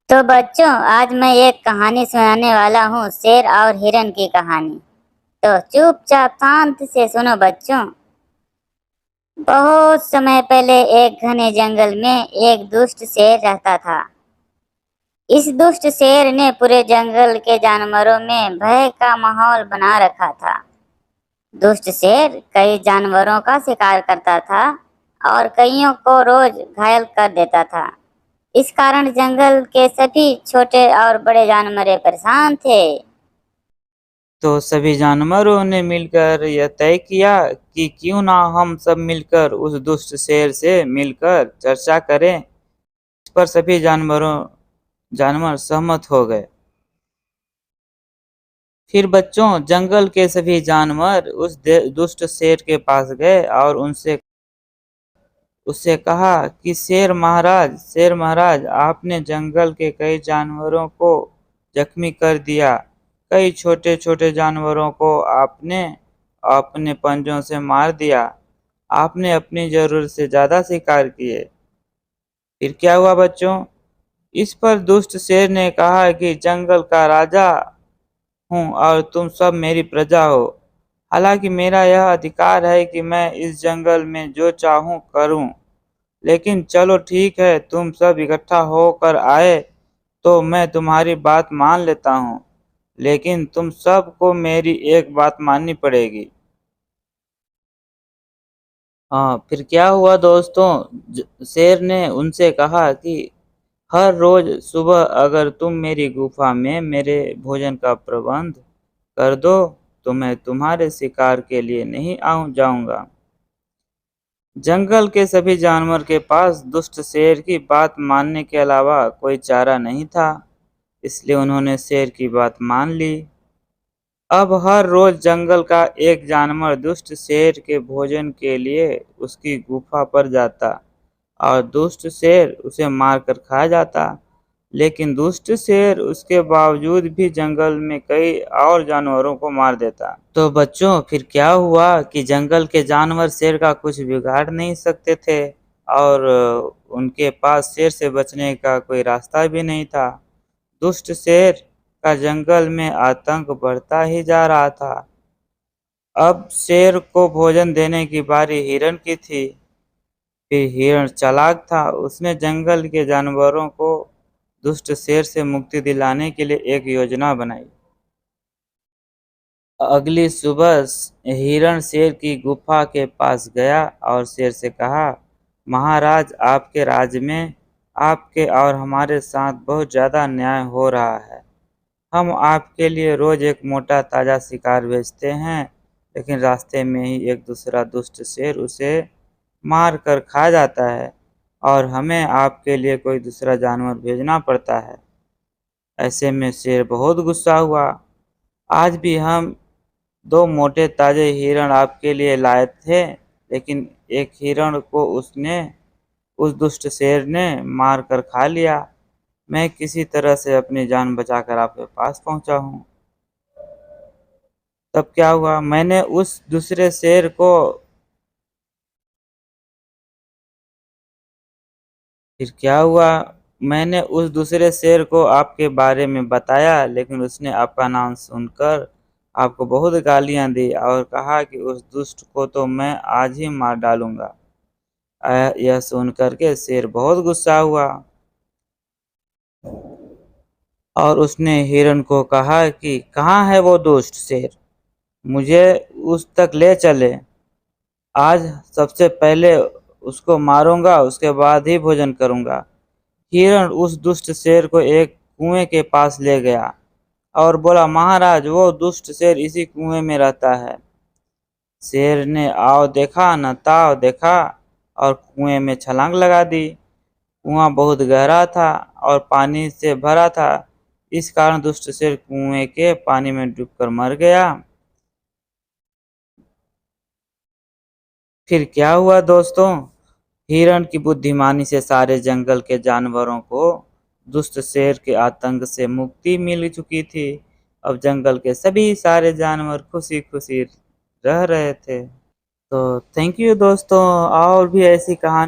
तो बच्चों, आज मैं एक कहानी सुनाने वाला हूँ, शेर और हिरन की कहानी। तो चुपचाप शांत से सुनो बच्चों। बहुत समय पहले एक घने जंगल में एक दुष्ट शेर रहता था। इस दुष्ट शेर ने पूरे जंगल के जानवरों में भय का माहौल बना रखा था। दुष्ट शेर कई जानवरों का शिकार करता था और कईयों को रोज घायल कर देता था। इस कारण जंगल के सभी छोटे और बड़े जानवर परेशान थे। तो सभी जानवरों ने मिलकर यह तय किया कि क्यों ना हम सब मिलकर उस दुष्ट शेर से मिलकर चर्चा करें। इस पर सभी जानवर सहमत हो गए। फिर बच्चों, जंगल के सभी जानवर उस दुष्ट शेर के पास गए और उनसे उससे कहा कि शेर महाराज, आपने जंगल के कई जानवरों को जख्मी कर दिया। कई छोटे छोटे जानवरों को आपने अपने पंजों से मार दिया। आपने अपनी जरूरत से ज्यादा शिकार किए। फिर क्या हुआ बच्चों? इस पर दुष्ट शेर ने कहा कि जंगल का राजा हूँ और तुम सब मेरी प्रजा हो। हालांकि मेरा यह अधिकार है कि मैं इस जंगल में जो चाहूँ करूँ। लेकिन चलो ठीक है, तुम सब इकट्ठा होकर आए तो मैं तुम्हारी बात मान लेता हूँ। लेकिन तुम सबको मेरी एक बात माननी पड़ेगी। हाँ, फिर क्या हुआ दोस्तों? शेर ने उनसे कहा कि हर रोज सुबह अगर तुम मेरी गुफा में मेरे भोजन का प्रबंध कर दो तो मैं तुम्हारे शिकार के लिए नहीं आऊं जाऊंगा। जंगल के सभी जानवर के पास दुष्ट शेर की बात मानने के अलावा कोई चारा नहीं था, इसलिए उन्होंने शेर की बात मान ली। अब हर रोज जंगल का एक जानवर दुष्ट शेर के भोजन के लिए उसकी गुफा पर जाता और दुष्ट शेर उसे मारकर खा जाता। लेकिन दुष्ट शेर उसके बावजूद भी जंगल में कई और जानवरों को मार देता। तो बच्चों, फिर क्या हुआ कि जंगल के जानवर शेर का कुछ बिगाड़ नहीं सकते थे और उनके पास शेर से बचने का कोई रास्ता भी नहीं था। दुष्ट शेर का जंगल में आतंक बढ़ता ही जा रहा था। अब शेर को भोजन देने की बारी हिरण की थी। फिर हिरण चालाक था, उसने जंगल के जानवरों को दुष्ट शेर से मुक्ति दिलाने के लिए एक योजना बनाई। अगली सुबह हिरण शेर की गुफा के पास गया और शेर से कहा, महाराज, आपके राज्य में आपके और हमारे साथ बहुत ज्यादा अन्याय हो रहा है। हम आपके लिए रोज एक मोटा ताजा शिकार भेजते हैं, लेकिन रास्ते में ही एक दूसरा दुष्ट शेर उसे मार कर खा जाता है और हमें आपके लिए कोई दूसरा जानवर भेजना पड़ता है। ऐसे में शेर बहुत गुस्सा हुआ। आज भी हम दो मोटे ताजे हिरण आपके लिए लाए थे, लेकिन एक हिरण को उस दुष्ट शेर ने मार कर खा लिया। मैं किसी तरह से अपनी जान बचाकर आपके पास पहुंचा हूँ। तब क्या हुआ? मैंने उस दूसरे शेर को आपके बारे में बताया, लेकिन उसने आपका नाम सुनकर आपको बहुत गालियां दी और कहा कि उस दुष्ट को तो मैं आज ही मार डालूंगा। यह सुनकर के शेर बहुत गुस्सा हुआ और उसने हिरण को कहा कि कहाँ है वो दुष्ट शेर, मुझे उस तक ले चले। आज सबसे पहले उसको मारूंगा, उसके बाद ही भोजन करूंगा। हिरण उस दुष्ट शेर को एक कुएं के पास ले गया और बोला, महाराज, वो दुष्ट शेर इसी कुएं में रहता है। शेर ने आओ देखा न ताव देखा और कुएं में छलांग लगा दी। कुआं बहुत गहरा था और पानी से भरा था। इस कारण दुष्ट शेर कुएं के पानी में डूबकर मर गया। फिर क्या हुआ दोस्तों? हिरण की बुद्धिमानी से सारे जंगल के जानवरों को दुष्ट शेर के आतंक से मुक्ति मिल चुकी थी। अब जंगल के सभी सारे जानवर खुशी खुशी रह रहे थे। तो थैंक यू दोस्तों। और भी ऐसी कहानी